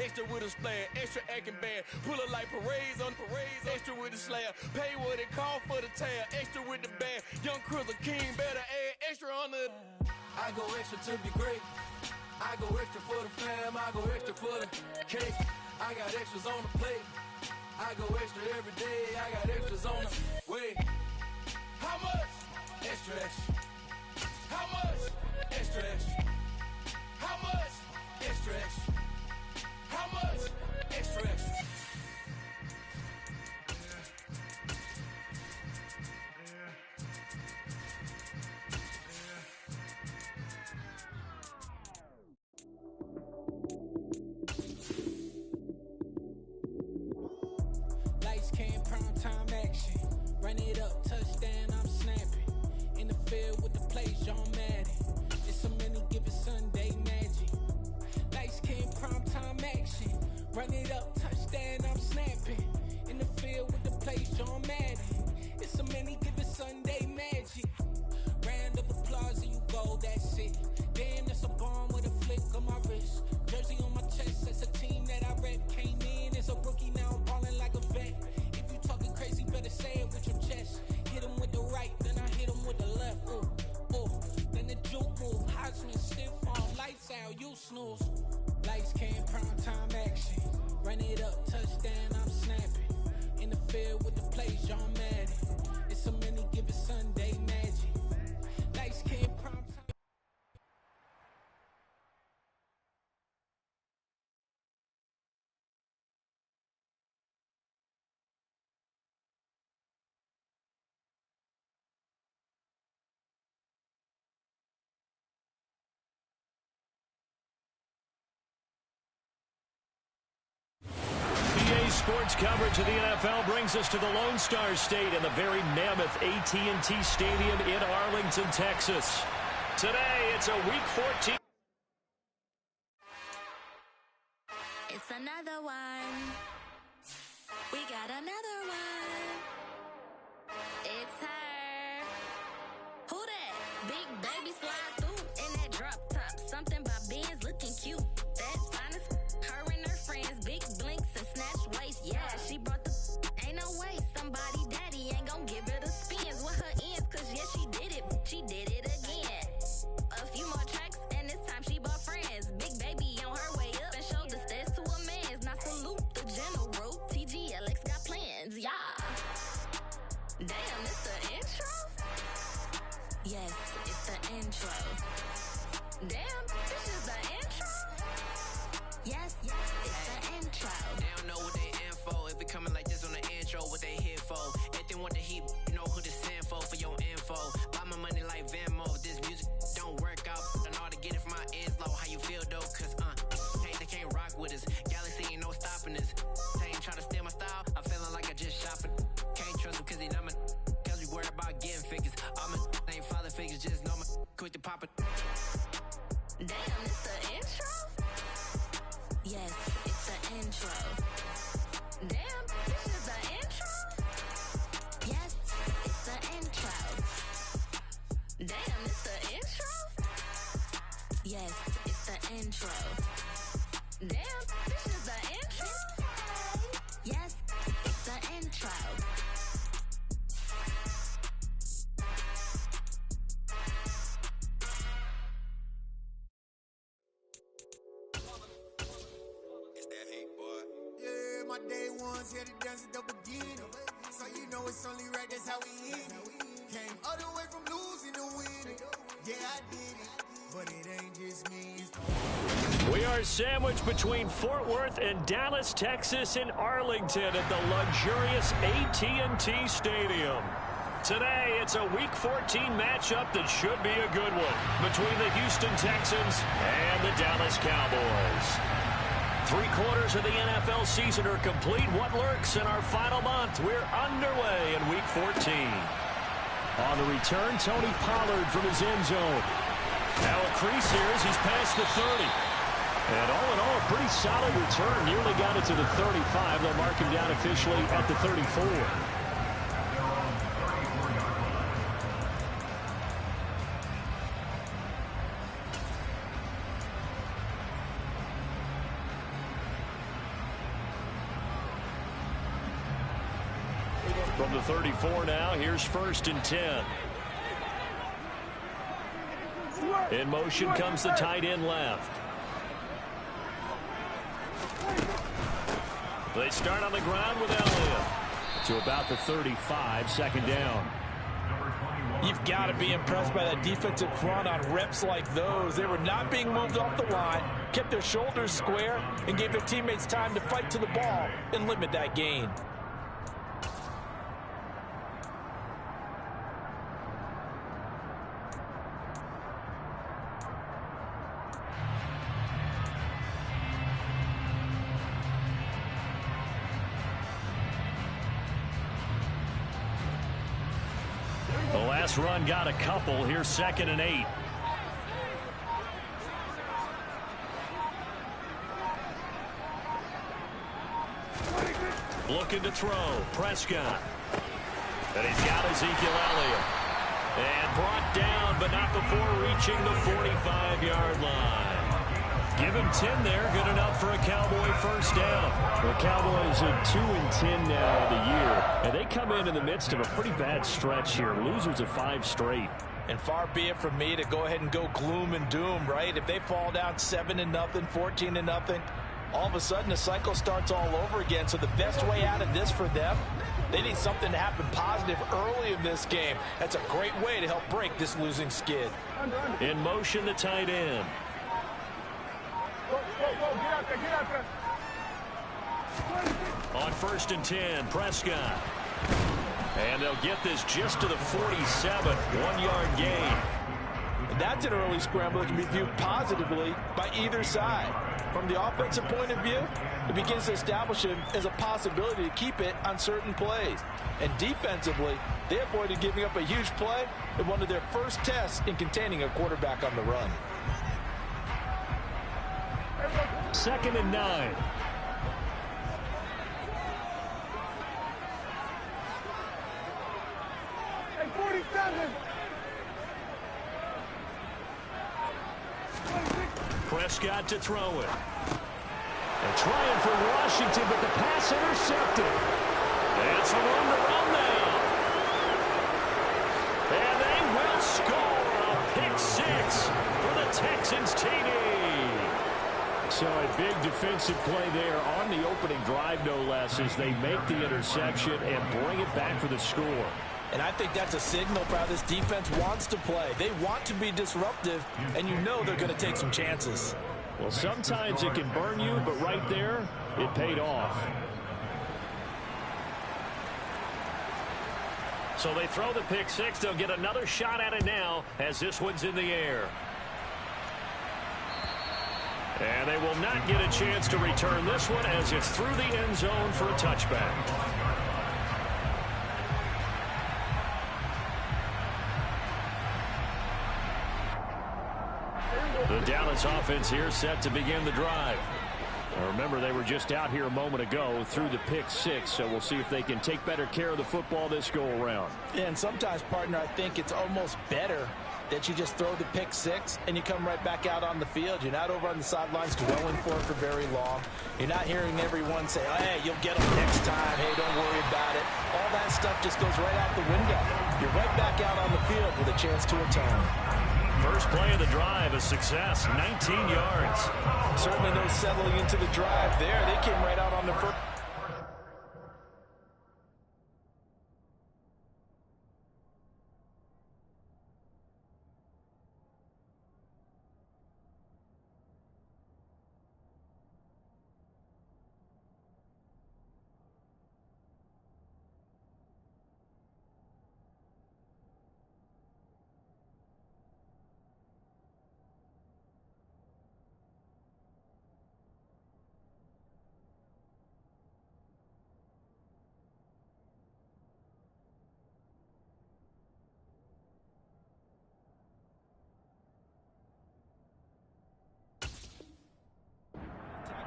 extra with a splash, extra acting bad. Pull up like parades on parades, extra with the slab. Pay what it call for the tab, extra with the bag. Young Crizzle King better add extra on the. I go extra to be great. I go extra for the fam, I go extra for the cake. I got extras on the plate. I go extra every day, I got extras on the way. How much? Extra, extra. How much? Extra, extra. How much? Extra, extra. How much? Extra, extra. Lights came, prime time action. Run it up, touchdown, I'm snapping. In the field with the plays, John Madden. It's a many given Sunday magic. Lights came, prime time action. Run it up, touchdown, I'm snapping. In the field with the plays, John Madden. It's a many given Sunday magic. Round of applause and you go, that's it. Damn, that's a bomb with a flick on my wrist. Jersey on my chest, that's a team that I rep. Came in as a rookie, now I'm ballin' like a vet. If you talking crazy, better say it with your chest. Hit him with the right, then I hit him with the left. Ooh, ooh. Then the juke move, Heisman stiff on, lights out, you snooze. Lights came, prime time action. Run it up, touchdown, I'm snapping. In the field with the plays, John Madden. It's a many given Sunday magic. Lights came, prime time. PA Sports coverage of the NFL brings us to the Lone Star State in the very mammoth AT&T Stadium in Arlington, Texas. Today, it's a Week 14. It's another one. We got another one. It's her. Who that? Big baby slide through in that drop top. Something by Benz looking cute. That's finest. Her and her friends, big blinks and snatch waist. Yeah, she brought the. Ain't no way somebody daddy ain't gon' give her the spins with her ends. Cause yeah, she did it. She did it again. A few more tracks and this time she bought friends. Big baby on her way up and showed the stairs to a man's. Now salute the general. TGLX got plans, yeah. Damn, it's the intro? Yes, it's the intro. Damn, this is the intro? Yes, it's the intro. They don't know what they in for. If we coming like this on the intro, what they here for? If they want the heat, you know who to send for your info. Buy my money like Venmo. This music don't work out. I know how to get it from my ends low. How you feel though? Cause hey, they can't rock with us. Galaxy ain't no stopping us. They ain't trying to steal my style. I'm feeling like I just shopping. Can't trust them cause they not my. Cause we worried about getting figures. All my ain't father figures. Just know my quick to pop it. Damn, it's the intro? Yes, it's the intro. Damn, this is the intro? Yes, it's the intro. Damn, it's the intro? Yes, it's the intro. Damn, this is the intro? Yes, it's the intro. Yeah, my day ones here to dance at the beginning. So you know it's only right, that's how we end it. Came all the way from losing to winning. Yeah, I did it, but it ain't just me. We are sandwiched between Fort Worth and Dallas, Texas in Arlington at the luxurious AT&T Stadium. Today, it's a Week 14 matchup that should be a good one between the Houston Texans and the Dallas Cowboys. 3/4 of the NFL season are complete. What lurks in our final month? We're underway in Week 14. On the return, Tony Pollard from his end zone. Now a crease here as he's past the 30. And all in all, a pretty solid return. Nearly got it to the 35. They'll mark him down officially at the 34. From the 34 now, here's 1st and 10. In motion comes the tight end left. They start on the ground with Elliott. To about the 35, 2nd down. You've got to be impressed by that defensive front on reps like those. They were not being moved off the line, kept their shoulders square, and gave their teammates time to fight to the ball and limit that gain. The last run got a couple. Here's 2nd and 8. Looking to throw. Prescott. And he's got Ezekiel Elliott. And brought down, but not before reaching the 45-yard line. Give him 10 there. Good enough for a Cowboy 1st down. The Cowboys are 2-10 now of the year. And they come in the midst of a pretty bad stretch here. Losers of 5 straight. And far be it from me to go ahead and go gloom and doom, right? If they fall down 7-0, 14-0, all of a sudden the cycle starts all over again. So the best way out of this for them, they need something to happen positive early in this game. That's a great way to help break this losing skid. In motion, the tight end. On 1st and 10, Prescott. And they'll get this just to the 47, 1-yard gain. And that's an early scramble that can be viewed positively by either side. From the offensive point of view, it begins to establish him as a possibility to keep it on certain plays. And defensively, they avoided giving up a huge play in one of their first tests in containing a quarterback on the run. 2nd and 9. Prescott to throw it. And trying for Washington, but the pass intercepted. And some room to run now. And they will score a pick 6 for the Texans TD. So a big defensive play there on the opening drive, no less, as they make the interception and bring it back for the score. And I think that's a signal for how this defense wants to play. They want to be disruptive, and you know they're going to take some chances. Well, sometimes it can burn you, but right there, it paid off. So they throw the pick 6. They'll get another shot at it now as this one's in the air. And they will not get a chance to return this one as it's through the end zone for a touchback. The Dallas offense here set to begin the drive. Now remember, they were just out here a moment ago through the pick 6, so we'll see if they can take better care of the football this go-around. Yeah, and sometimes, partner, I think it's almost better that you just throw the pick 6 and you come right back out on the field. You're not over on the sidelines dwelling for it for very long. You're not hearing everyone say, oh, hey, you'll get them next time. Hey, don't worry about it. All that stuff just goes right out the window. You're right back out on the field with a chance to atone. First play of the drive, a success, 19 yards. Certainly no settling into the drive there. They came right out on the first.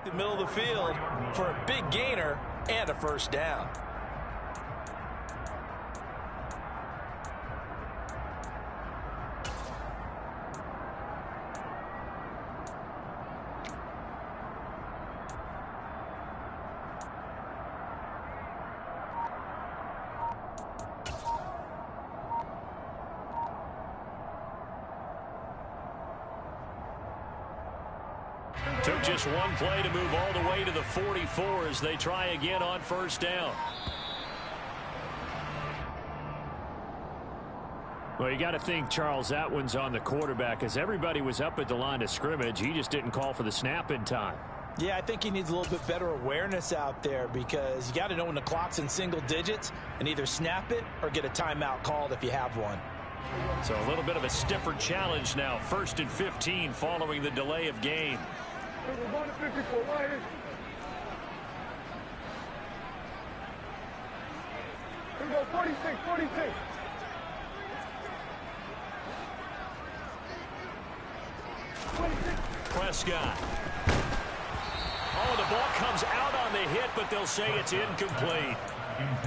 The middle of the field for a big gainer and a first down. Took just one play to move all the way to the 44 as they try again on first down. Well, you got to think, Charles, that one's on the quarterback as everybody was up at the line of scrimmage. He just didn't call for the snap in time. Yeah, I think he needs a little bit better awareness out there because you got to know when the clock's in single digits and either snap it or get a timeout called if you have one. So a little bit of a stiffer challenge now. 1st and 15 following the delay of game. We're going to 54. Right here. Here we go, 46, 46. Prescott. Oh, the ball comes out on the hit, but they'll say it's incomplete.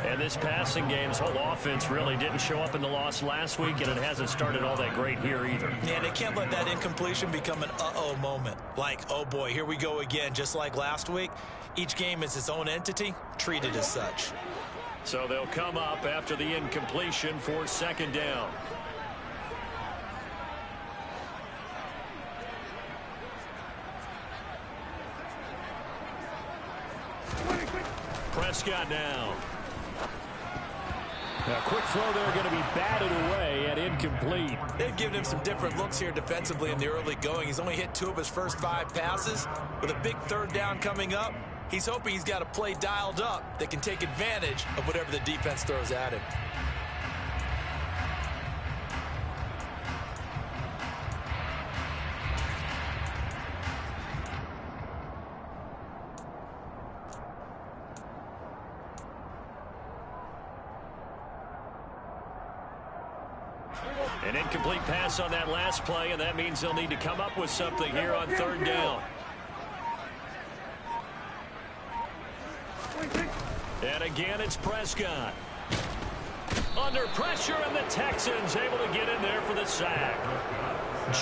And this passing game's whole offense really didn't show up in the loss last week, and it hasn't started all that great here either. Yeah, they can't let that incompletion become an uh-oh moment. Like, oh boy, here we go again, just like last week. Each game is its own entity, treated as such. So they'll come up after the incompletion for 2nd down. Prescott now. A quick throw there going to be batted away and incomplete. They've given him some different looks here defensively in the early going. He's only hit 2 of his first 5 passes. With a big 3rd down coming up, he's hoping he's got a play dialed up that can take advantage of whatever the defense throws at him. An incomplete pass on that last play, and that means they'll need to come up with something here on 3rd down. And again, it's Prescott. Under pressure, and the Texans able to get in there for the sack.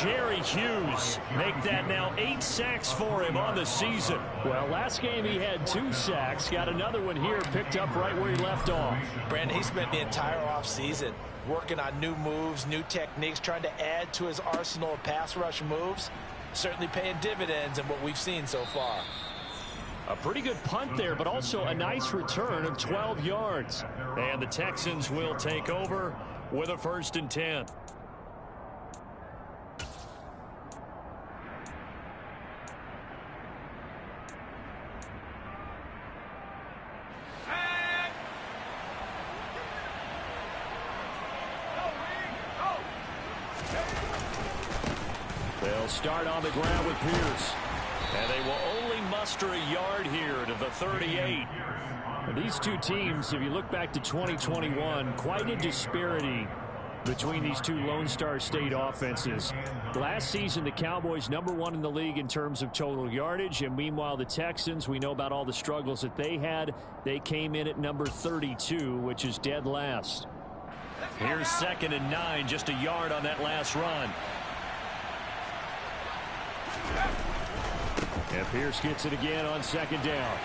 Jerry Hughes make that now 8 sacks for him on the season. Well, last game he had 2 sacks. Got another one here, picked up right where he left off. Brandon, he spent the entire offseason working on new moves, new techniques, trying to add to his arsenal of pass rush moves. Certainly paying dividends in what we've seen so far. A pretty good punt there, but also a nice return of 12 yards. And the Texans will take over with a 1st and 10. They'll start on the ground with Pierce. And they will only muster a yard here to the 38. These two teams, if you look back to 2021, quite a disparity between these two Lone Star State offenses. Last season, the Cowboys #1 in the league in terms of total yardage, and meanwhile the Texans, we know about all the struggles that they had. They came in at number 32, which is dead last. Here's 2nd and 9, just a yard on that last run. And Pierce gets it again on 2nd down.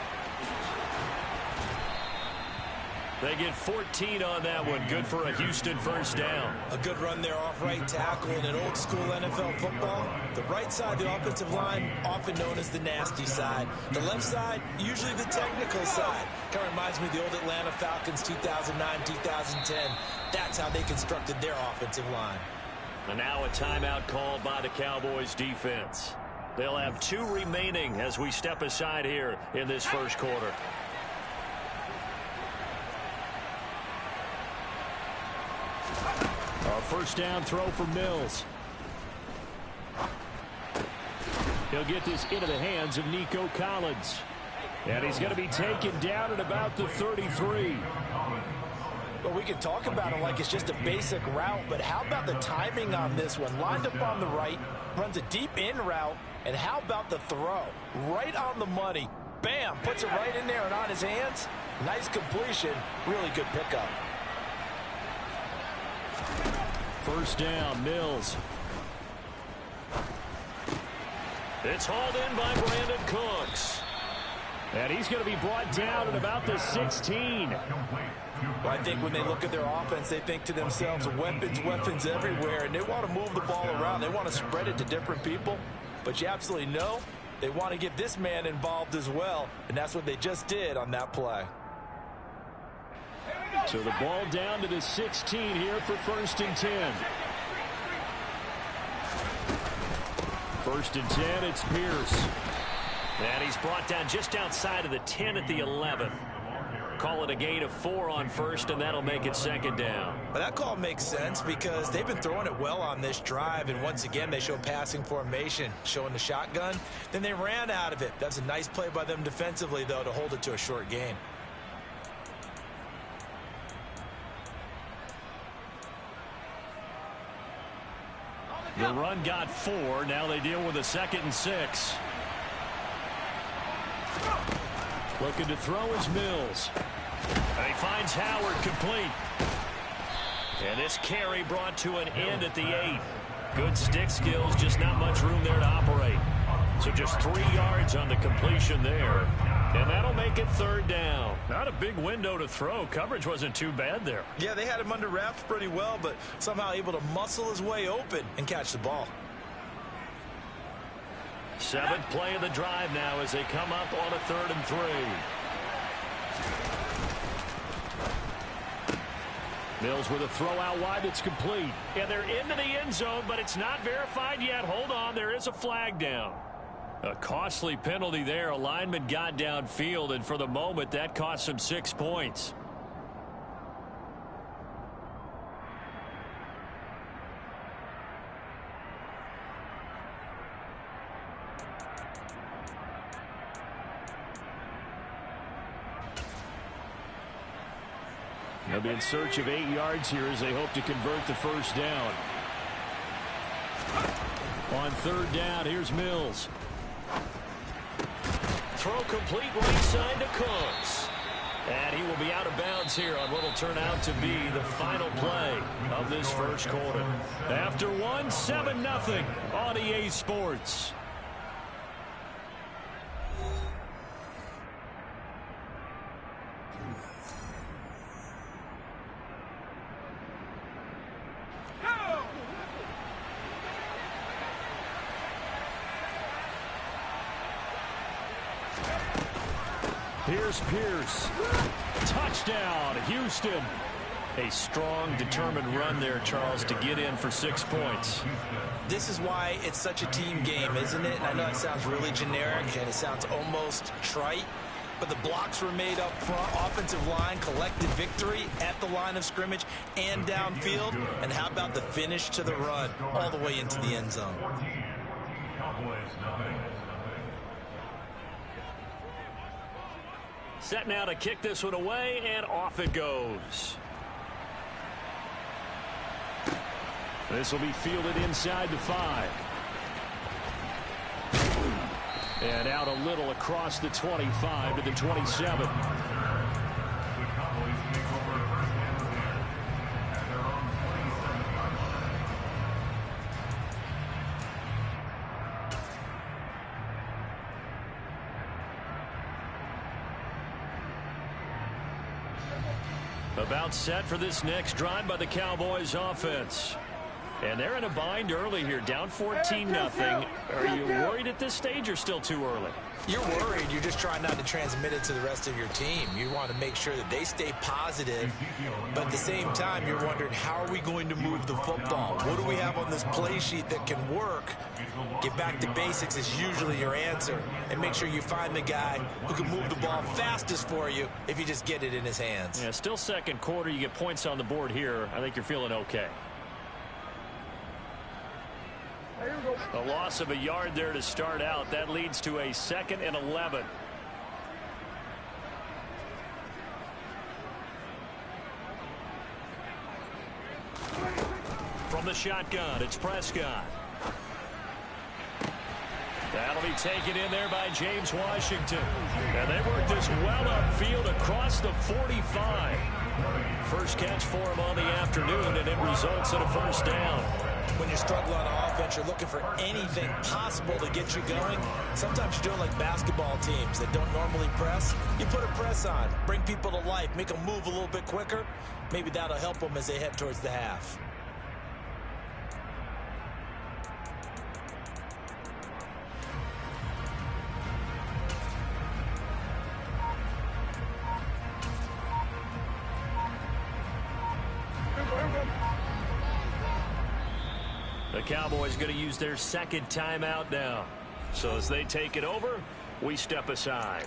They get 14 on that one. Good for a Houston 1st down. A good run there off right tackle in an old school NFL football. The right side, the offensive line, often known as the nasty side. The left side, usually the technical side. Kind of reminds me of the old Atlanta Falcons 2009, 2010. That's how they constructed their offensive line. And now a timeout called by the Cowboys defense. They'll have 2 remaining as we step aside here in this 1st quarter. A 1st down throw for Mills. He'll get this into the hands of Nico Collins. And he's going to be taken down at about the 33. Well, we can talk about it like it's just a basic route, but how about the timing on this one? Lined up on the right, runs a deep in route, and how about the throw? Right on the money. Bam! Puts it right in there and on his hands. Nice completion. Really good pickup. 1st down, Mills. It's hauled in by Brandon Cooks. And he's going to be brought down at about the 16. Well, I think when they look at their offense, they think to themselves, weapons everywhere, and they want to move the ball around. They want to spread it to different people. But you absolutely know They want to get this man involved as well, and that's what they just did on that play. So the ball down to the 16 here for 1st and 10. 1st and 10, it's Pierce. And he's brought down just outside of the 10 at the 11. Call it a gain of 4 on 1st, and that'll make it 2nd down. But that call makes sense because they've been throwing it well on this drive, and once again they show passing formation, showing the shotgun. Then they ran out of it. That's a nice play by them defensively, though, to hold it to a short gain. The run got 4. Now they deal with a 2nd and 6. Looking to throw is Mills. And he finds Howard complete. And this carry brought to an end at the 8. Good stick skills, just not much room there to operate. So just 3 yards on the completion there. And that'll make it 3rd down. Not a big window to throw. Coverage wasn't too bad there. Yeah, they had him under wraps pretty well, but somehow able to muscle his way open and catch the ball. 7th play of the drive now as they come up on a 3rd and 3. Mills with a throw out wide that's complete. And they're into the end zone, but it's not verified yet. Hold on, there is a flag down. A costly penalty there. A lineman got downfield, and for the moment, that cost him 6 points. They'll be in search of 8 yards here as they hope to convert the 1st down. On 3rd down, here's Mills. Throw complete right side to Cooks. And he will be out of bounds here on what will turn out to be the final play of this 1st quarter. After 1, 7-0 on EA Sports. Here's Pierce. Touchdown, Houston. A strong, determined run there, Charles, to get in for 6 points. This is why it's such a team game, isn't it? And I know it sounds really generic and it sounds almost trite, but the blocks were made up front. Offensive line collected victory at the line of scrimmage and downfield. And how about the finish to the run all the way into the end zone? Set now to kick this one away, and off it goes. This will be fielded inside the 5. And out a little across the 25 to the 27. About set for this next drive by the Cowboys offense. And they're in a bind early here, down 14-0. Are you worried at this stage or still too early? You're worried. You're just trying not to transmit it to the rest of your team. You want to make sure that they stay positive, but at the same time, you're wondering, how are we going to move the football? What do we have on this play sheet that can work? Get back to basics is usually your answer, and make sure you find the guy who can move the ball fastest for you if you just get it in his hands. Yeah, still 2nd quarter. You get points on the board here. I think you're feeling okay. A loss of a yard there to start out. That leads to a 2nd and 11. From the shotgun, it's Prescott. That'll be taken in there by James Washington. And they work this well upfield across the 45. First catch for him on the afternoon, and it results in a 1st down. When you're struggling on offense, you're looking for anything possible to get you going. Sometimes you do it like basketball teams that don't normally press. You put a press on, bring people to life, make them move a little bit quicker. Maybe that'll help them as they head towards the half. The Cowboys going to use their second timeout now. So as they take it over, we step aside.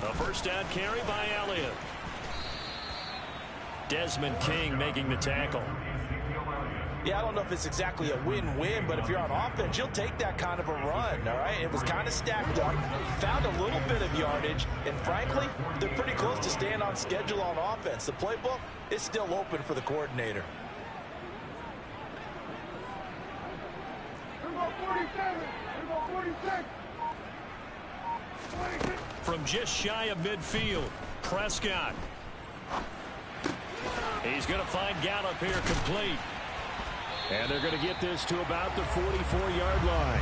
A first down carry by Elliott. Desmond King making the tackle. Yeah, I don't know if it's exactly a win-win, but if you're on offense, you'll take that kind of a run, all right? It was kind of stacked up, found a little bit of yardage, and frankly, they're pretty close to staying on schedule on offense. The playbook is still open for the coordinator. Here we go 47. Here we go 46. 26. From just shy of midfield, Prescott. He's going to find Gallup here complete. And they're going to get this to about the 44-yard line.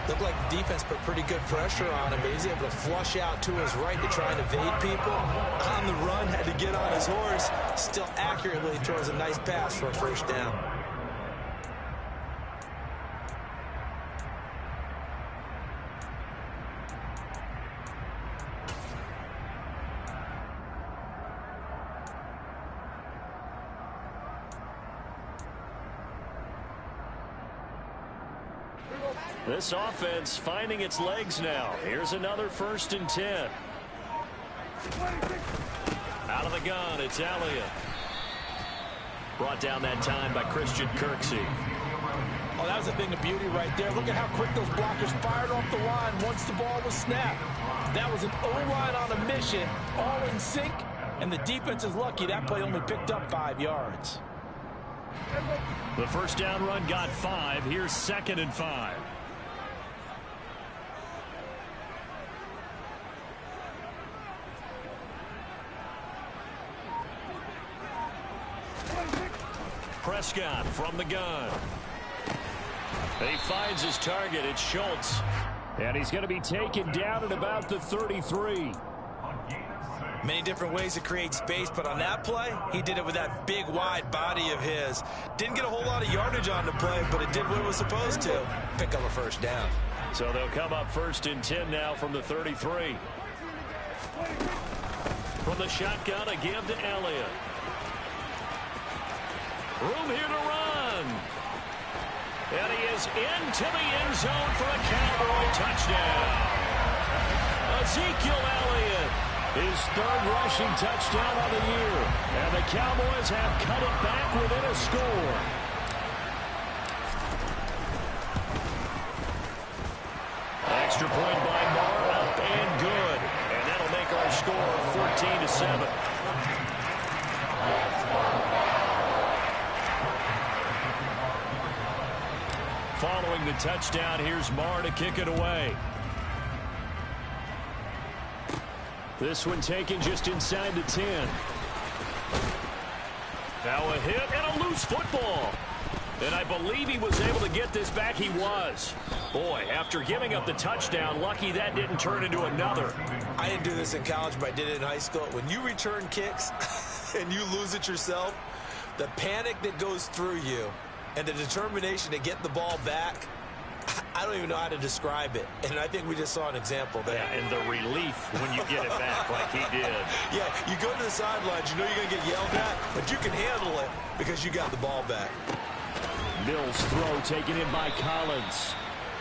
Looked like the defense put pretty good pressure on him, but he's able to flush out to his right to try and evade people. On the run, had to get on his horse. Still accurately throws a nice pass for a first down. This offense finding its legs now. Here's another 1st and 10. Out of the gun, it's Elliott. Brought down that time by Christian Kirksey. Oh, that was a thing of beauty right there. Look at how quick those blockers fired off the line once the ball was snapped. That was an O-line on a mission, all in sync, and the defense is lucky that play only picked up 5 yards. The first down run got 5. Here's 2nd and 5. Prescott from the gun. He finds his target. It's Schultz. And he's going to be taken down at about the 33. Many different ways to create space, but on that play, he did it with that big, wide body of his. Didn't get a whole lot of yardage on the play, but it did what it was supposed to. Pick up a first down. So they'll come up 1st and 10 now from the 33. From the shotgun, a give to Elliott. Room here to run. And he is into the end zone for a Cowboy touchdown. Ezekiel Elliott, his 3rd rushing touchdown of the year. And the Cowboys have cut it back within a score. Extra point by Marr, up and good. And that'll make our score 14-7. Following the touchdown, here's Marr to kick it away. This one taken just inside the 10. Now a hit and a loose football. And I believe he was able to get this back. He was. Boy, after giving up the touchdown, lucky that didn't turn into another. I didn't do this in college, but I did it in high school. When you return kicks and you lose it yourself, the panic that goes through you and the determination to get the ball back, I don't even know how to describe it. And I think we just saw an example there. Yeah, and the relief when you get it back like he did. Yeah, you go to the sidelines, you know you're going to get yelled at, but you can handle it because you got the ball back. Mills' throw taken in by Collins.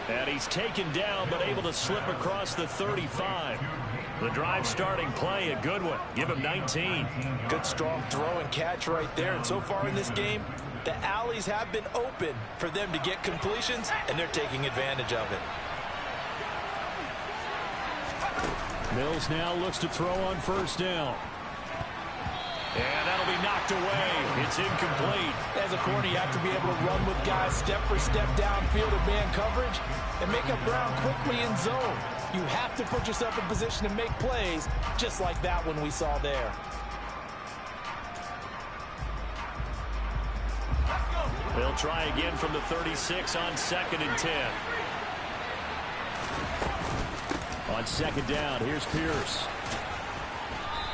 And he's taken down but able to slip across the 35. The drive starting play, a good one. Give him 19. Good strong throw and catch right there. And so far in this game, the alleys have been open for them to get completions, and they're taking advantage of it. Mills now looks to throw on 1st down. And that'll be knocked away. It's incomplete. As a corner, you have to be able to run with guys step for step downfield in man coverage and make up ground quickly in zone. You have to put yourself in position to make plays, just like that one we saw there. They'll try again from the 36 on 2nd and 10. On 2nd down, here's Pierce.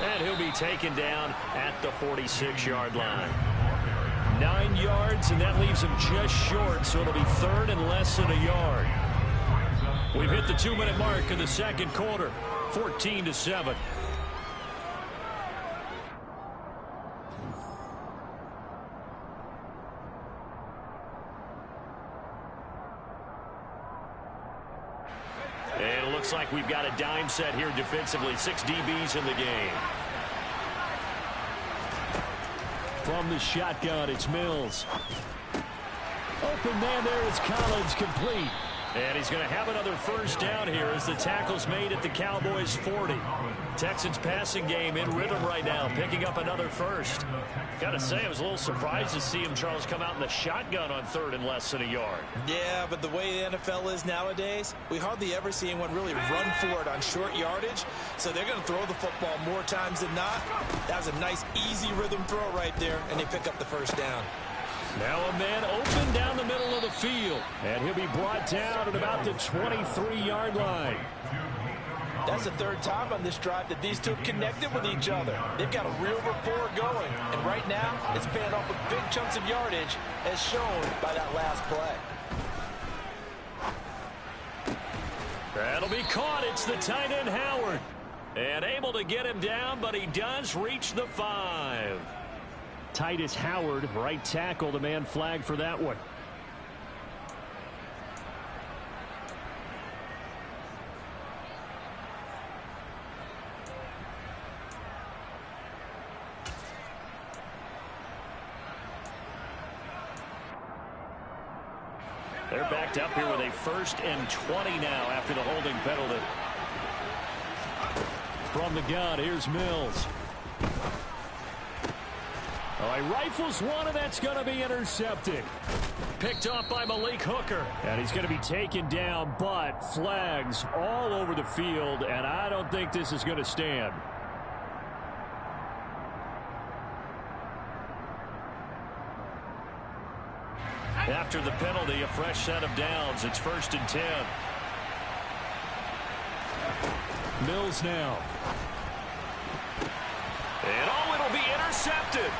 And he'll be taken down at the 46-yard line. 9 yards, and that leaves him just short, so it'll be third and less than a yard. We've hit the 2-minute mark in the second quarter, 14-7. And it looks like we've got a dime set here defensively. 6 DBs in the game. From the shotgun, it's Mills. Open man there is Collins, complete. And he's going to have another first down here as the tackle's made at the Cowboys' 40. Texans passing game in rhythm right now, picking up another first. Got to say, I was a little surprised to see him, Charles, come out in the shotgun on third and less than a yard. Yeah, but the way the NFL is nowadays, we hardly ever see anyone really run for it on short yardage. So they're going to throw the football more times than not. That was a nice, easy rhythm throw right there, and they pick up the first down. Now a man open down the middle of the field. And he'll be brought down at about the 23-yard line. That's the third time on this drive that these two have connected with each other. They've got a real rapport going. And right now, it's paying off with big chunks of yardage, as shown by that last play. That'll be caught. It's the tight end, Howard. And able to get him down, but he does reach the 5. Titus Howard, right tackle, the man flagged for that one. They're backed up here with a 1st and 20 now after the holding penalty. From the gun, here's Mills. Oh, he rifles one, and that's going to be intercepted. Picked up by Malik Hooker. And he's going to be taken down, but flags all over the field, and I don't think this is going to stand. After the penalty, a fresh set of downs. It's 1st and 10. Mills now. And it'll be intercepted.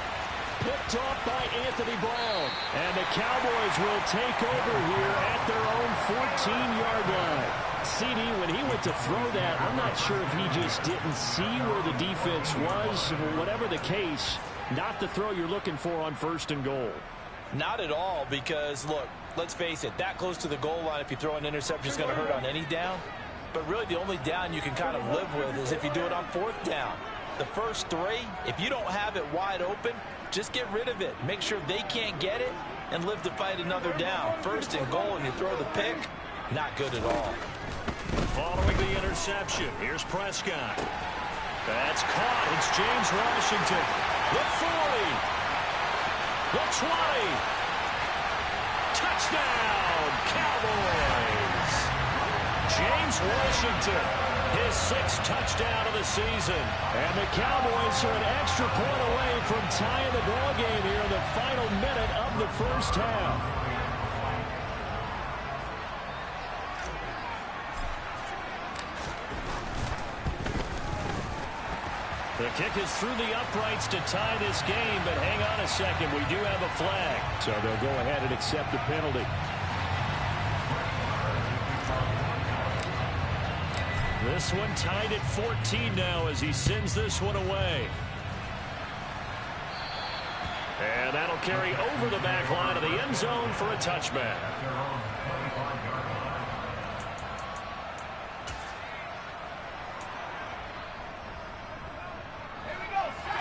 Picked off by Anthony Brown. And the Cowboys will take over here at their own 14-yard line. CD, when he went to throw that, I'm not sure if he just didn't see where the defense was. Whatever the case, not the throw you're looking for on 1st and goal. Not at all, because, look, let's face it, that close to the goal line, if you throw an interception, is going to hurt on any down. But really, the only down you can kind of live with is if you do it on 4th down. The first 3, if you don't have it wide open, just get rid of it. Make sure they can't get it and live to fight another down. 1st and goal, and you throw the pick, not good at all. Following the interception, here's Prescott. That's caught. It's James Washington. The 40. The 20. Touchdown, Cowboys. James Washington, his 6th touchdown of the season. And the Cowboys are an extra point away from tying the ball game here in the final minute of the first half. The kick is through the uprights to tie this game, but hang on a second. We do have a flag. So they'll go ahead and accept the penalty. This one tied at 14 now as he sends this one away. And that'll carry over the back line of the end zone for a touchback.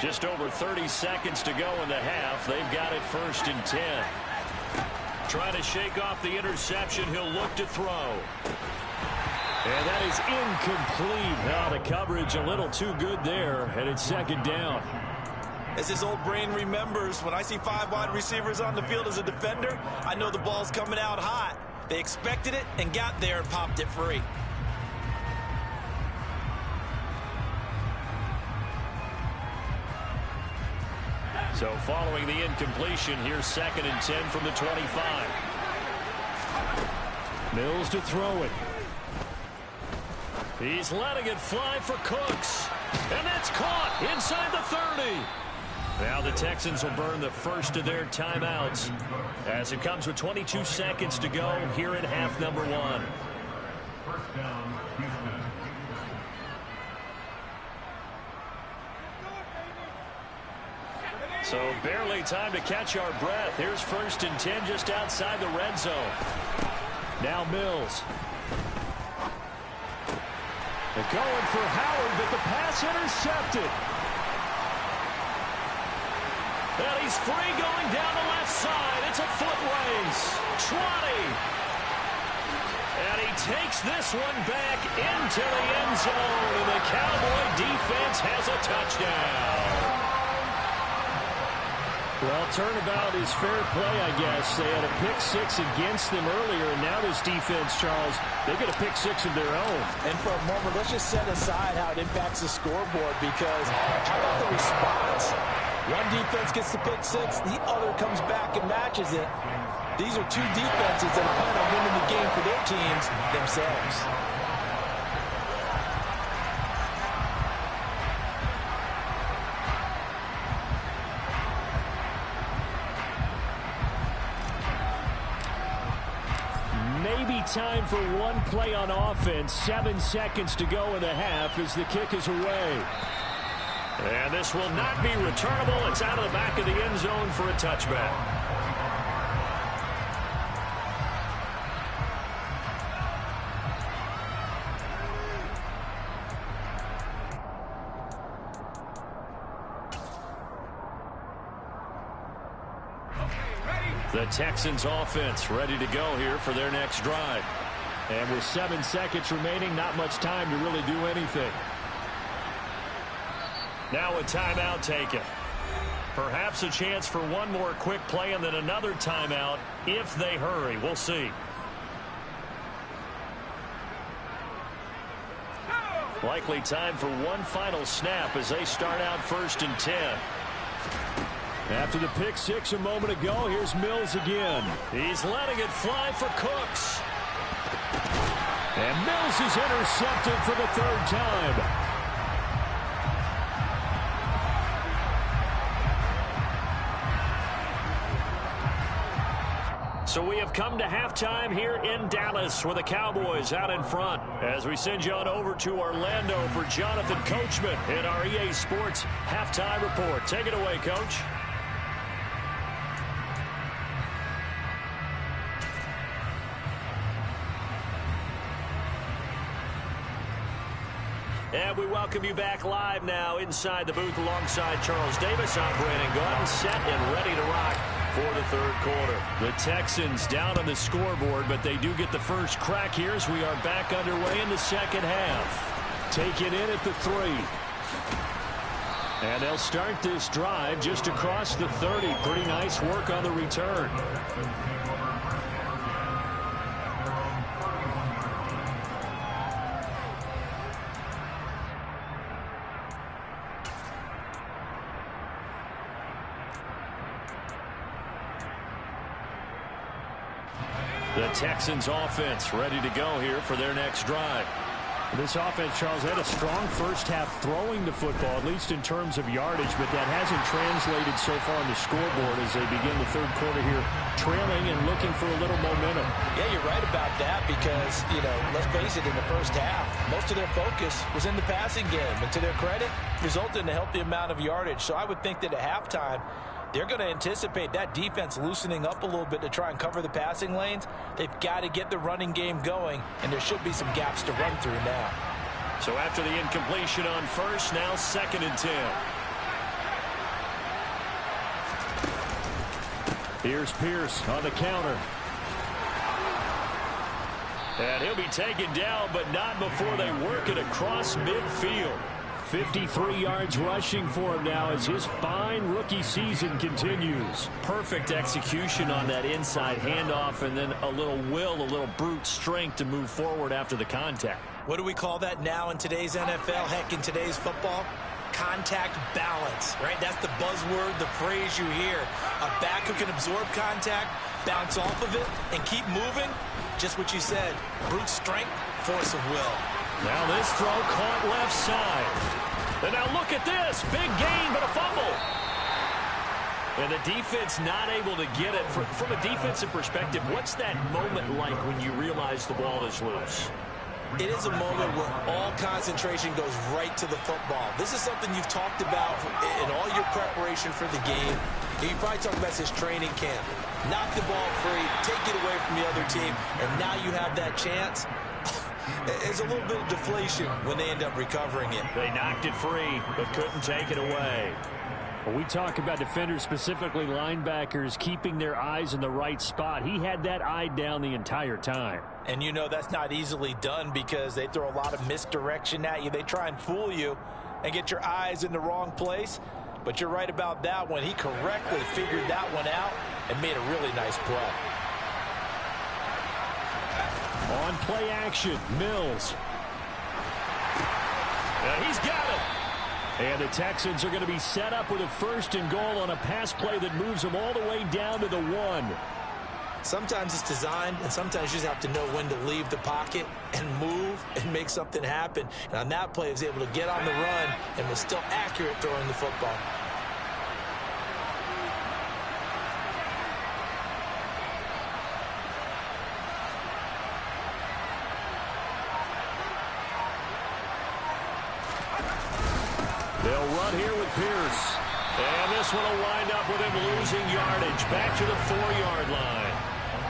Just over 30 seconds to go in the half. They've got it 1st and 10. Trying to shake off the interception. He'll look to throw. And that is incomplete. Now the coverage a little too good there, and it's 2nd down. As his old brain remembers, when I see 5 wide receivers on the field as a defender, I know the ball's coming out hot. They expected it and got there and popped it free. So following the incompletion, here's 2nd and 10 from the 25. Mills to throw it. He's letting it fly for Cooks. And that's caught inside the 30. Now the Texans will burn the first of their timeouts as it comes with 22 seconds to go here in half number 1. First down, Houston. So barely time to catch our breath. Here's 1st and 10 just outside the red zone. Now Mills. They're going for Howard, but the pass intercepted. And he's free going down the left side. It's a foot race. 20. And he takes this one back into the end zone. And the Cowboy defense has a touchdown. Well, turnabout is fair play, I guess. They had a pick 6 against them earlier, and now this defense, Charles, they get a pick 6 of their own. And for a moment, let's just set aside how it impacts the scoreboard, because how about the response? One defense gets the pick 6, the other comes back and matches it. These are two defenses that are planning on winning the game for their teams themselves. Maybe time for one play on offense. 7 seconds to go in the half as the kick is away. And this will not be returnable. It's out of the back of the end zone for a touchback. The Texans offense ready to go here for their next drive. And with 7 seconds remaining, not much time to really do anything. Now a timeout taken. Perhaps a chance for one more quick play and then another timeout if they hurry. We'll see. Likely time for one final snap as they start out 1st and 10. After the pick 6 a moment ago, here's Mills again. He's letting it fly for Cooks. And Mills is intercepted for the 3rd time. So we have come to halftime here in Dallas with the Cowboys out in front. As we send you on over to Orlando for Jonathan Coachman in our EA Sports Halftime Report. Take it away, Coach. And we welcome you back live now inside the booth alongside Charles Davis. I'm Brandon Gaudin, set and ready to rock for the 3rd quarter. The Texans down on the scoreboard, but they do get the first crack here as we are back underway in the 2nd half. Taken in at the 3. And they'll start this drive just across the 30. Pretty nice work on the return. The Texans offense ready to go here for their next drive. This offense, Charles, had a strong first half throwing the football, at least in terms of yardage, but that hasn't translated so far on the scoreboard as they begin the 3rd quarter here, trailing and looking for a little momentum. Yeah, you're right about that because, let's face it, in the first half, most of their focus was in the passing game. And to their credit, resulted in a healthy amount of yardage. So I would think that at halftime, they're going to anticipate that defense loosening up a little bit to try and cover the passing lanes. They've got to get the running game going, and there should be some gaps to run through now. So after the incompletion on 1st, now 2nd and 10. Here's Pierce on the counter. And he'll be taken down, but not before they work it across midfield. 53 yards rushing for him now as his fine rookie season continues. Perfect execution on that inside handoff, and then a little will, a little brute strength to move forward after the contact. What do we call that now in today's NFL? Heck, in today's football? Contact balance, right? That's the buzzword, the phrase you hear. A back who can absorb contact, bounce off of it, and keep moving. Just what you said, brute strength, force of will. Now this throw caught left side. And now look at this. Big gain, but a fumble. And the defense not able to get it. From a defensive perspective, what's that moment like when you realize the ball is loose? It is a moment where all concentration goes right to the football. This is something you've talked about in all your preparation for the game. And you probably talked about this training camp. Knock the ball free, take it away from the other team, and now you have that chance. There's a little bit of deflation when they end up recovering it. They knocked it free, but couldn't take it away. When we talk about defenders, specifically linebackers, keeping their eyes in the right spot, he had that eye down the entire time. And you know that's not easily done because they throw a lot of misdirection at you. They try and fool you and get your eyes in the wrong place. But you're right about that one. He correctly figured that one out and made a really nice play. On play action, Mills. He's got it. And the Texans are going to be set up with a 1st and goal on a pass play that moves them all the way down to the 1. Sometimes it's designed, and sometimes you just have to know when to leave the pocket and move and make something happen. And on that play, he was able to get on the run and was still accurate throwing the football. They'll run here with Pierce. And this one will wind up with him losing yardage. Back to the 4-yard line.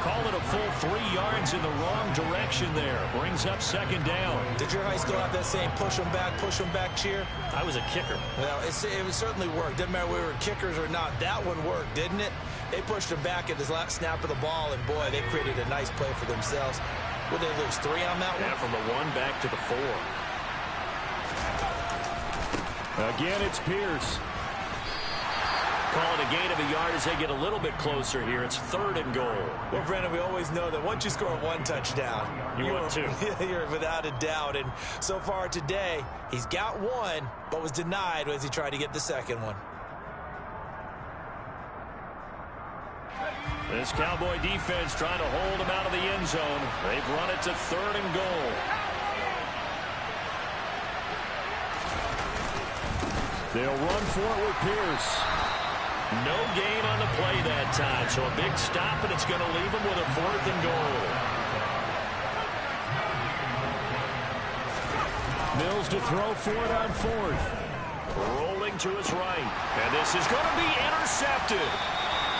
Call it a full 3 yards in the wrong direction there. Brings up 2nd down. Did your high school have that same push them back cheer? I was a kicker. Well, it certainly worked. Didn't matter whether we were kickers or not. That one worked, didn't it? They pushed him back at the last snap of the ball, and boy, they created a nice play for themselves. Would they lose 3 on that one? Yeah, from the 1 back to the 4. Again, it's Pierce. Call it a gain of a yard as they get a little bit closer here. It's 3rd and goal. Well, Brandon, we always know that once you score 1 touchdown, you're 2. You're without a doubt. And so far today, he's got 1, but was denied as he tried to get the 2nd one. This Cowboy defense trying to hold him out of the end zone. They've run it to 3rd and goal. They'll run for it with Pierce. No gain on the play that time, so a big stop, and it's going to leave him with a 4th and goal. Mills to throw for it on 4th. Rolling to his right, and this is going to be intercepted.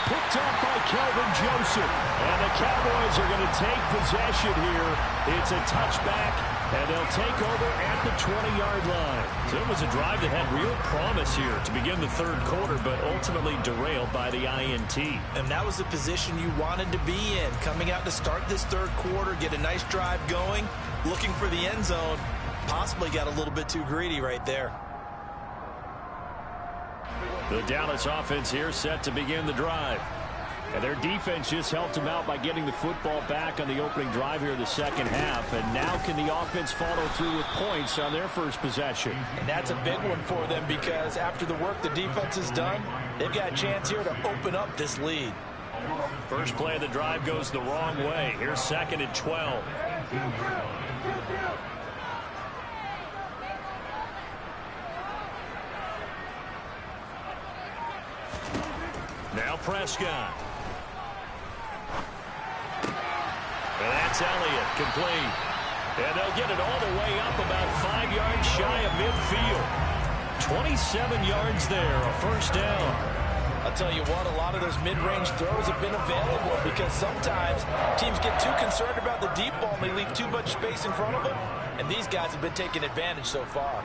Picked up by Kelvin Joseph. And the Cowboys are going to take possession here. It's a touchback, and they'll take over at the 20-yard line. So it was a drive that had real promise here to begin the 3rd quarter, but ultimately derailed by the INT. And that was the position you wanted to be in. Coming out to start this 3rd quarter, get a nice drive going, looking for the end zone. Possibly got a little bit too greedy right there. The Dallas offense here set to begin the drive. And their defense just helped them out by getting the football back on the opening drive here in the 2nd half. And now can the offense follow through with points on their first possession? And that's a big one for them because after the work the defense has done, they've got a chance here to open up this lead. First play of the drive goes the wrong way. Here's 2nd and 12. Now Prescott. And that's Elliott, complete. And they'll get it all the way up about 5 yards shy of midfield. 27 yards there, a 1st down. I'll tell you what, a lot of those mid-range throws have been available because sometimes teams get too concerned about the deep ball and they leave too much space in front of them. And these guys have been taking advantage so far.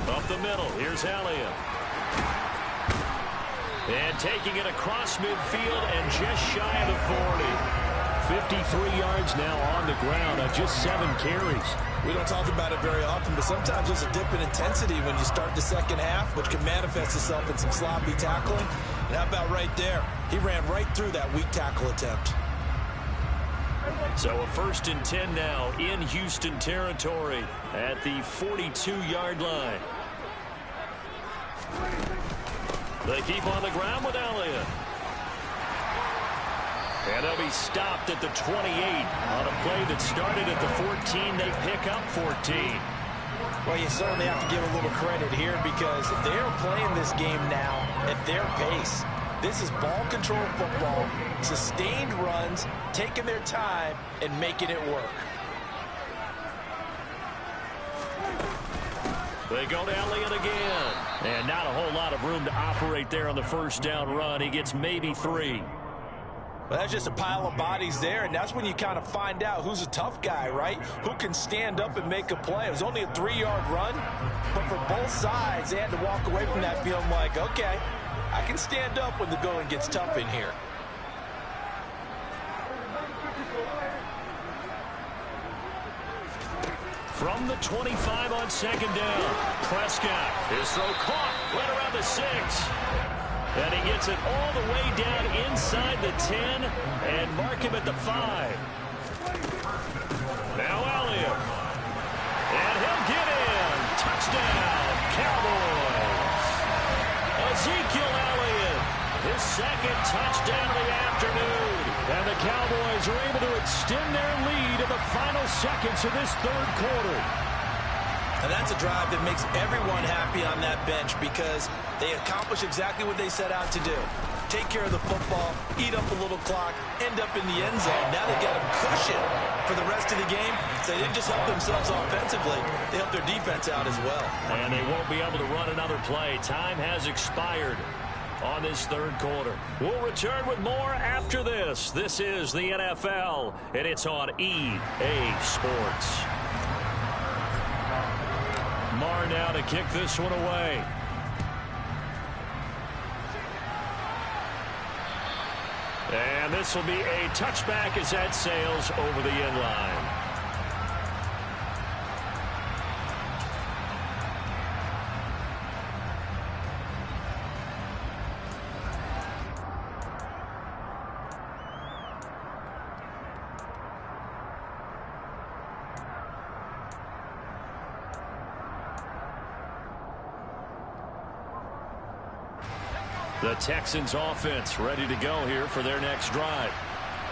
Up the middle, here's Elliott. And taking it across midfield and just shy of the 40. 53 yards now on the ground on just 7 carries. We don't talk about it very often, but sometimes there's a dip in intensity when you start the 2nd half, which can manifest itself in some sloppy tackling. And how about right there? He ran right through that weak tackle attempt. So a 1st and 10 now in Houston territory at the 42-yard line. They keep on the ground with Elliott. And they'll be stopped at the 28 on a play that started at the 14. They pick up 14. Well, you certainly have to give a little credit here because they're playing this game now at their pace. This is ball control football, sustained runs, taking their time, and making it work. They go to Elliott again. And not a whole lot of room to operate there on the first down run. He gets maybe 3. Well, that's just a pile of bodies there, and that's when you kind of find out who's a tough guy, right? Who can stand up and make a play. It was only a 3-yard run, but for both sides, they had to walk away from that feeling like, okay, I can stand up when the going gets tough in here. From the 25 on second down, Prescott. His throw caught right around the 6. And he gets it all the way down inside the 10 and mark him at the 5. Now Elliott. And he'll get in. Touchdown, Cowboys. Ezekiel Elliott, his second touchdown of the afternoon. And the Cowboys are able to extend their lead in the final seconds of this third quarter. And that's a drive that makes everyone happy on that bench because they accomplish exactly what they set out to do. Take care of the football, eat up a little clock, end up in the end zone. Now they've got a cushion for the rest of the game. So they didn't just help themselves offensively, they helped their defense out as well. And they won't be able to run another play. Time has expired on this third quarter. We'll return with more after this. This is the NFL, and it's on EA Sports. Marr now to kick this one away. And this will be a touchback as that sails over the end line. The Texans offense ready to go here for their next drive.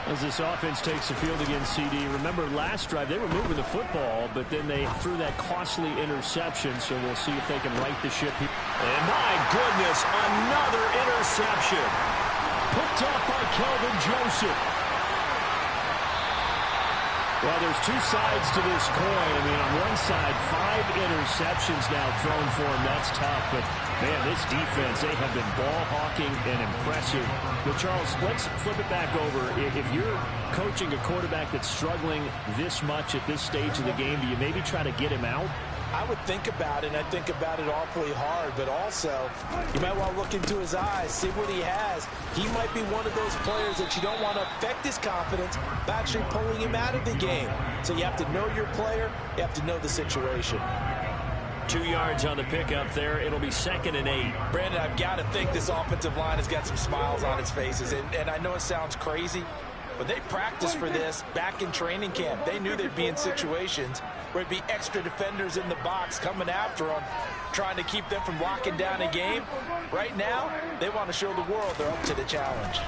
As this offense takes the field against CD, remember last drive they were moving the football, but then they threw that costly interception, so we'll see if they can right the ship here. And my goodness, another interception. Picked up by Kelvin Joseph. Well, there's two sides to this coin. I mean, on one side, 5 interceptions now thrown for him. That's tough. But, man, this defense, they have been ball hawking and impressive. But, Charles, let's flip it back over. If you're coaching a quarterback that's struggling this much at this stage of the game, do you maybe try to get him out? I would think about it, and I think about it awfully hard, but also you might want to look into his eyes, see what he has. He might be one of those players that you don't want to affect his confidence by actually pulling him out of the game. So you have to know your player, you have to know the situation. 2 yards on the pickup there. It'll be 2nd and 8. Brandon, I've got to think this offensive line has got some smiles on its faces, and I know it sounds crazy, but they practiced for this back in training camp. They knew they'd be in situations where it'd be extra defenders in the box coming after them, trying to keep them from locking down a game. Right now, they want to show the world they're up to the challenge.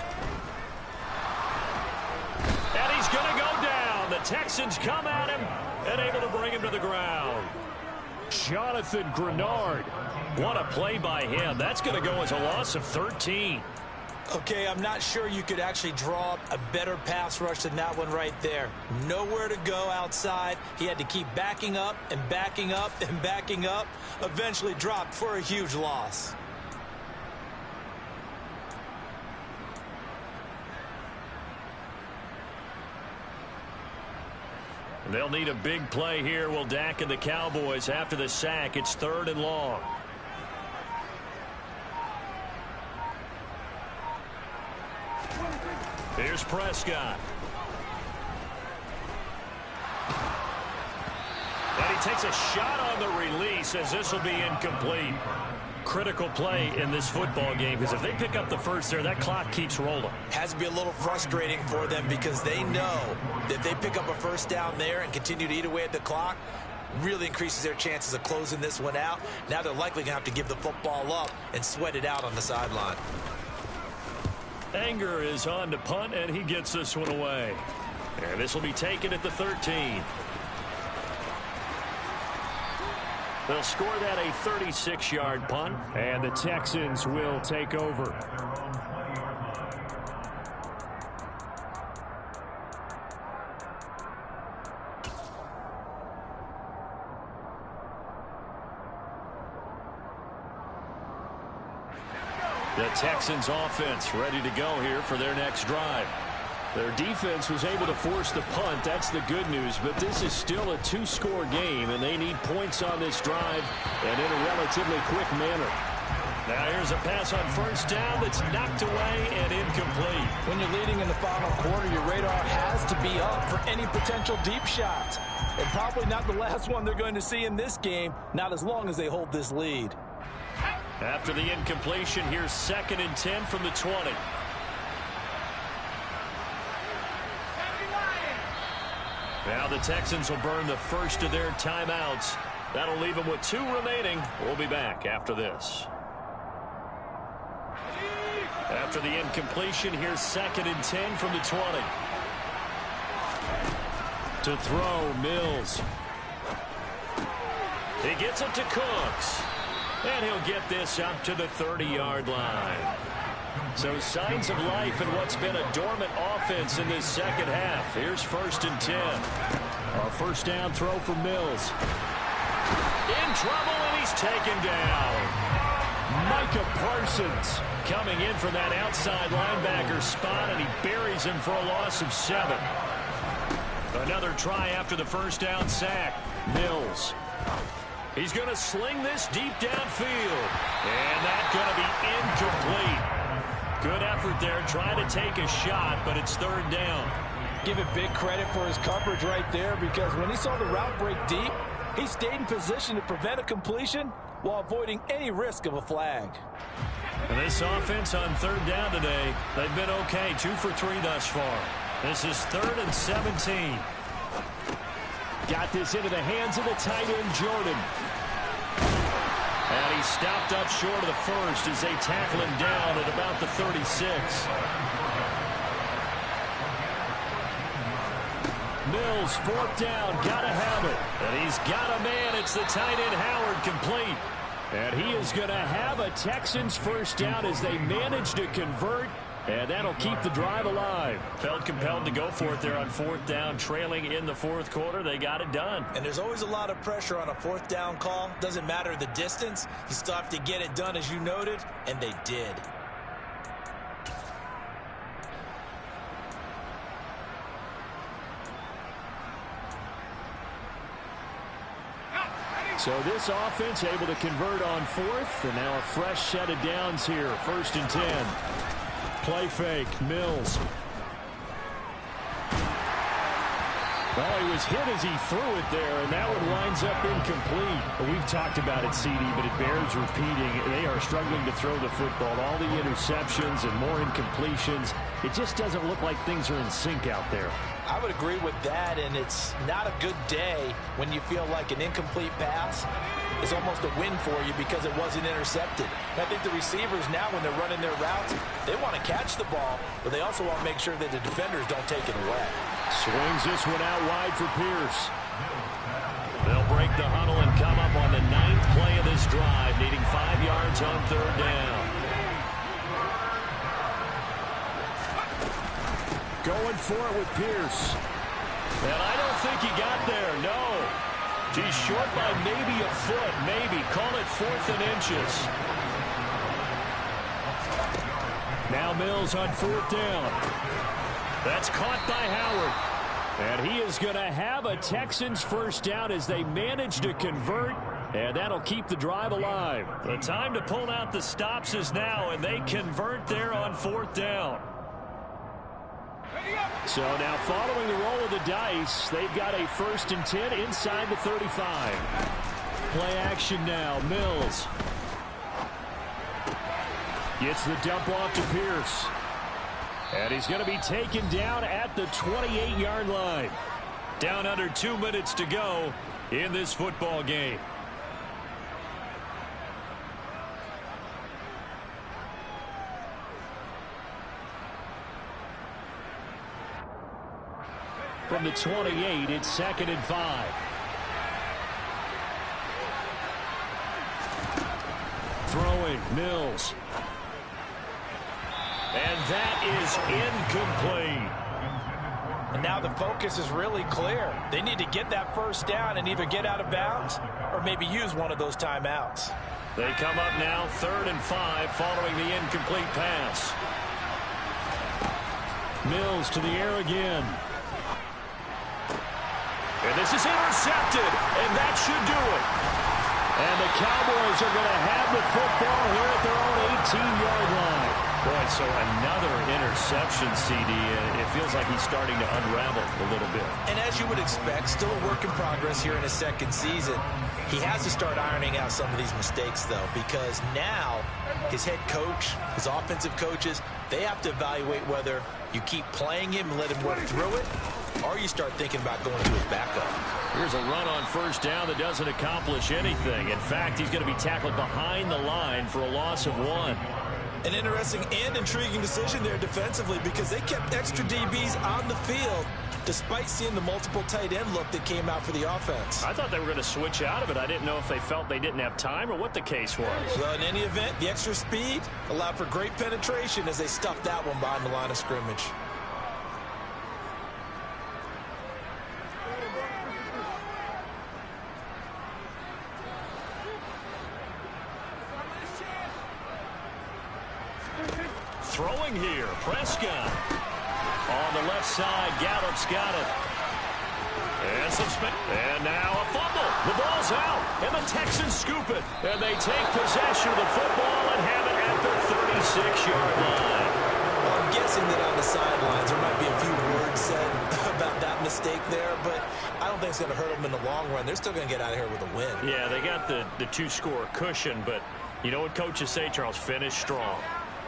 And he's going to go down. The Texans come at him and able to bring him to the ground. Jonathan Grenard. What a play by him. That's going to go as a loss of 13. Okay, I'm not sure you could actually draw up a better pass rush than that one right there. Nowhere to go outside. He had to keep backing up and backing up and backing up. Eventually dropped for a huge loss. They'll need a big play here. Will Dak and the Cowboys after the sack. It's 3rd and long. Here's Prescott. And he takes a shot on the release as this will be incomplete. Critical play in this football game because if they pick up the first there, that clock keeps rolling. Has to be a little frustrating for them because they know that if they pick up a first down there and continue to eat away at the clock, really increases their chances of closing this one out. Now they're likely going to have to give the football up and sweat it out on the sideline. Anger is on to punt, and he gets this one away. And this will be taken at the 13. They'll score that a 36-yard punt, and the Texans will take over. The Texans offense ready to go here for their next drive. Their defense was able to force the punt. That's the good news. But this is still a two-score game, and they need points on this drive and in a relatively quick manner. Now here's a pass on first down that's knocked away and incomplete. When you're leading in the final quarter, your radar has to be up for any potential deep shots. And probably not the last one they're going to see in this game, not as long as they hold this lead. After the incompletion, here's 2nd and 10 from the 20. Now the Texans will burn the first of their timeouts. That'll leave them with 2 remaining. We'll be back after this. After the incompletion, here's 2nd and 10 from the 20. To throw, Mills. He gets it to Cooks. And he'll get this up to the 30-yard line. So signs of life in what's been a dormant offense in this second half. Here's 1st and 10. A first down throw for Mills. In trouble, and he's taken down. Micah Parsons coming in from that outside linebacker spot, and he buries him for a loss of 7. Another try after the first down sack. Mills. He's going to sling this deep downfield. And that's going to be incomplete. Good effort there, trying to take a shot, but it's 3rd down. Give it big credit for his coverage right there, because when he saw the route break deep, he stayed in position to prevent a completion while avoiding any risk of a flag. And this offense on 3rd down today, they've been okay, 2 for 3 thus far. This is 3rd and 17. Got this into the hands of the tight end, Jordan. And he's stopped up short of the first as they tackle him down at about the 36. Mills, 4th down, gotta have it. And he's got a man. It's the tight end, Howard, complete. And he is going to have a Texans first down as they manage to convert. And that'll keep the drive alive. Felt compelled to go for it there on 4th down, trailing in the 4th quarter. They got it done. And there's always a lot of pressure on a 4th down call. Doesn't matter the distance. You still have to get it done, as you noted, and they did. So this offense able to convert on 4th, and now a fresh set of downs here. 1st and 10. Play fake, Mills. Well, he was hit as he threw it there, and that one winds up incomplete. Well, we've talked about it, CD, but it bears repeating. They are struggling to throw the football. All the interceptions and more incompletions. It just doesn't look like things are in sync out there. I would agree with that, and it's not a good day when you feel like an incomplete pass is almost a win for you because it wasn't intercepted. And I think the receivers now, when they're running their routes, they want to catch the ball, but they also want to make sure that the defenders don't take it away. Swings this one out wide for Pierce. They'll break the huddle and come up on the 9th play of this drive, needing 5 yards on 3rd down. Going for it with Pierce. And I don't think he got there, no. He's short by maybe a foot, maybe. Call it 4th and inches. Now Mills on 4th down. That's caught by Howard. And he is going to have a Texans first down as they manage to convert, and that'll keep the drive alive. The time to pull out the stops is now, and they convert there on 4th down. So now following the roll of the dice, they've got a 1st and 10 inside the 35. Play action now, Mills. Gets the dump off to Pierce. And he's going to be taken down at the 28-yard line. Down under 2 minutes to go. in this football game. From the 28, it's 2nd and 5. Throwing, Mills. And that is incomplete. And now the focus is really clear. They need to get that first down and either get out of bounds or maybe use one of those timeouts. They come up now 3rd and 5 following the incomplete pass. Mills to the air again. And this is intercepted, and that should do it. And the Cowboys are going to have the football here at their own 18-yard line. Boy, so another interception, CD. It feels like he's starting to unravel a little bit. And as you would expect, still a work in progress here in his second season. He has to start ironing out some of these mistakes, though, because now his head coach, his offensive coaches, they have to evaluate whether you keep playing him and let him work through it, or you start thinking about going to his backup. Here's a run on first down that doesn't accomplish anything. In fact, he's going to be tackled behind the line for a loss of 1. An interesting and intriguing decision there defensively because they kept extra DBs on the field despite seeing the multiple tight end look that came out for the offense. I thought they were going to switch out of it. I didn't know if they felt they didn't have time or what the case was. Well, in any event, the extra speed allowed for great penetration as they stuffed that one behind the line of scrimmage. Throwing here, Prescott. On the left side, Gallup's got it. And now a fumble. The ball's out, and the Texans scoop it. And they take possession of the football and have it at the 36-yard line. Well, I'm guessing that on the sidelines there might be a few words said about that mistake there, but I don't think it's going to hurt them in the long run. They're still going to get out of here with a win. Yeah, they got the two-score cushion, but you know what coaches say, Charles? Finish strong.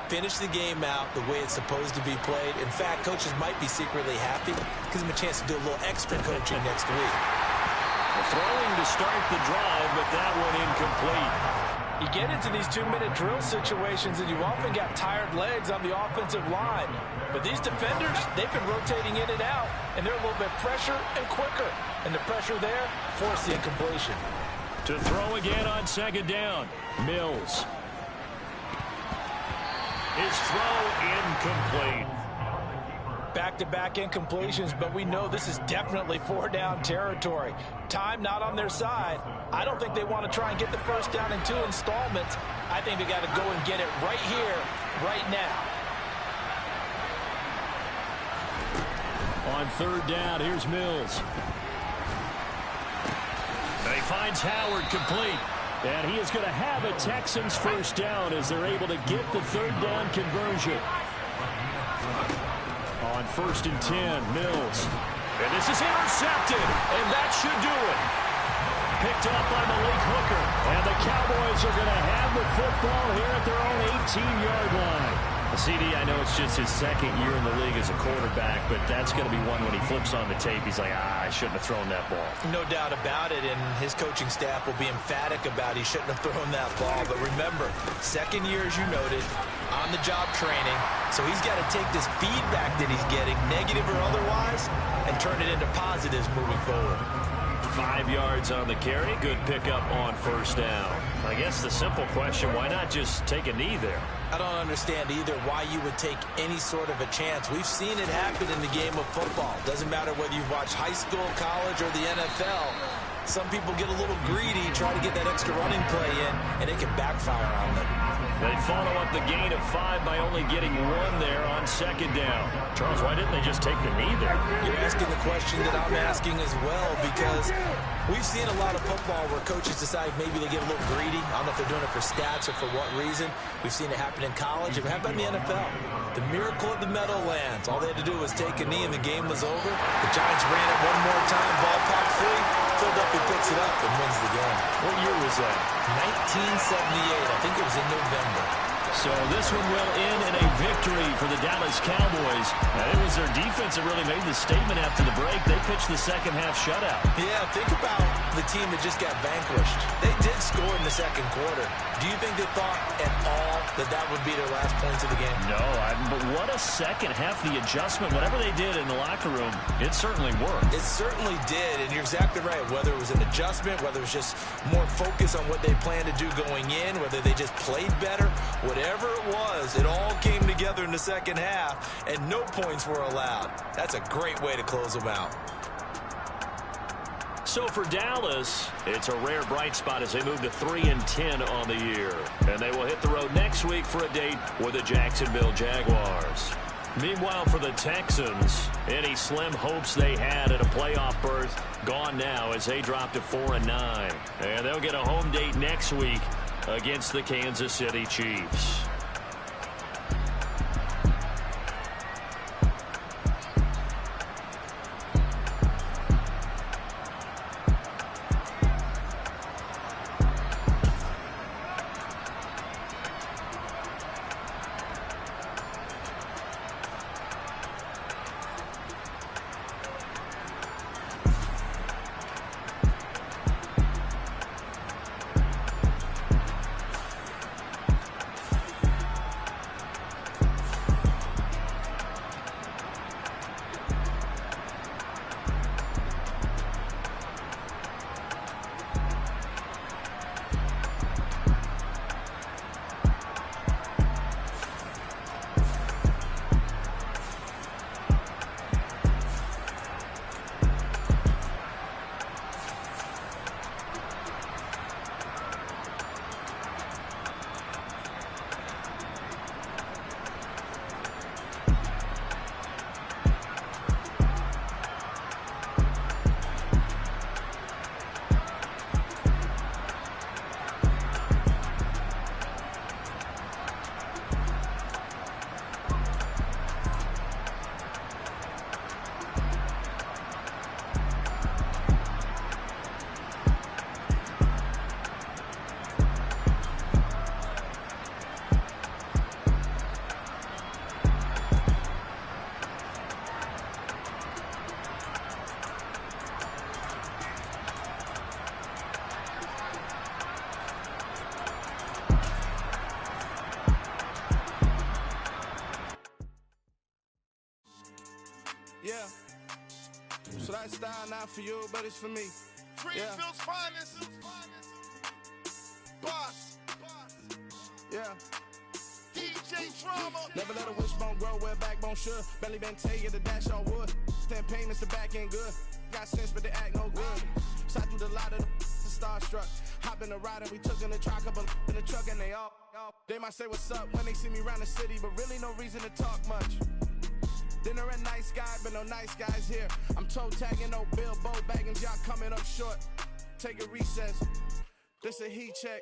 Finish the game out the way it's supposed to be played. In fact, coaches might be secretly happy. Gives them a chance to do a little extra coaching next week. Throwing to start the drive, but that one incomplete. You get into these 2-minute drill situations, and you often got tired legs on the offensive line. But these defenders, they've been rotating in and out, and they're a little bit fresher and quicker. And the pressure there forced the incompletion. To throw again on 2nd down, Mills. His throw incomplete. Back-to-back incompletions, but we know this is definitely 4-down territory. Time not on their side. I don't think they want to try and get the first down in 2 installments. I think they got to go and get it right here, right now. On 3rd down, here's Mills. He finds Howard complete. And he is going to have a Texans first down as they're able to get the 3rd down conversion. On 1st and 10, Mills. And this is intercepted, and that should do it. Picked up by Malik Hooker. And the Cowboys are going to have the football here at their own 18-yard line. CD, I know it's just his 2nd year in the league as a quarterback, but that's going to be one when he flips on the tape, he's like, I shouldn't have thrown that ball. No doubt about it, and his coaching staff will be emphatic about he shouldn't have thrown that ball. But remember, 2nd year, as you noted, on-the-job training, so he's got to take this feedback that he's getting, negative or otherwise, and turn it into positives moving forward. 5 yards on the carry, good pickup on 1st down. I guess the simple question, why not just take a knee there? I don't understand either why you would take any sort of a chance. We've seen it happen in the game of football. Doesn't matter whether you've watched high school, college, or the NFL. Some people get a little greedy, try to get that extra running play in, and it can backfire on them. They follow up the gain of 5 by only getting 1 there on 2nd down. Charles, why didn't they just take the knee there? You're asking the question that I'm asking as well, because we've seen a lot of football where coaches decide maybe they get a little greedy. I don't know if they're doing it for stats or for what reason. We've seen it happen in college. It happened in the NFL. The miracle of the Meadowlands. All they had to do was take a knee and the game was over. The Giants ran it one more time, ball popped free. Philed up, he picks it up and wins the game. What year was that? 1978. I think it was in November. So this one will end in a victory for the Dallas Cowboys. And it was their defense that really made the statement after the break. They pitched the second half shutout. Yeah, think about the team that just got vanquished. They did score in the second quarter. Do you think they thought at all that that would be their last points of the game? No, but what a second half. The adjustment, whatever they did in the locker room, it certainly worked. It certainly did, and you're exactly right. Whether it was an adjustment, whether it was just more focus on what they planned to do going in, whether they just played better, whatever it was, it all came together in the second half, and no points were allowed. That's a great way to close them out. So for Dallas, it's a rare bright spot as they move to 3-10 on the year. And they will hit the road next week for a date with the Jacksonville Jaguars. Meanwhile, for the Texans, any slim hopes they had at a playoff berth gone now as they drop to 4-9. And they'll get a home date next week against the Kansas City Chiefs. Yeah. So that style not for you, but it's for me. Greenfield's finest. Boss. Yeah. DJ Drama. Never let a wishbone grow where a backbone should. Belly been tell you the dash on wood. 10 payments, the back end good. Got sense, but they act no good. Shot through the lot of the starstruck. Hop in the ride and we took in the truck, up in the truck and they all. They might say what's up when they see me around the city, but really no reason to talk much. Dinner a nice guy, but no nice guys here. I'm toe tagging, no Bilbo bagging, y'all coming up short. Take a recess. This a heat check.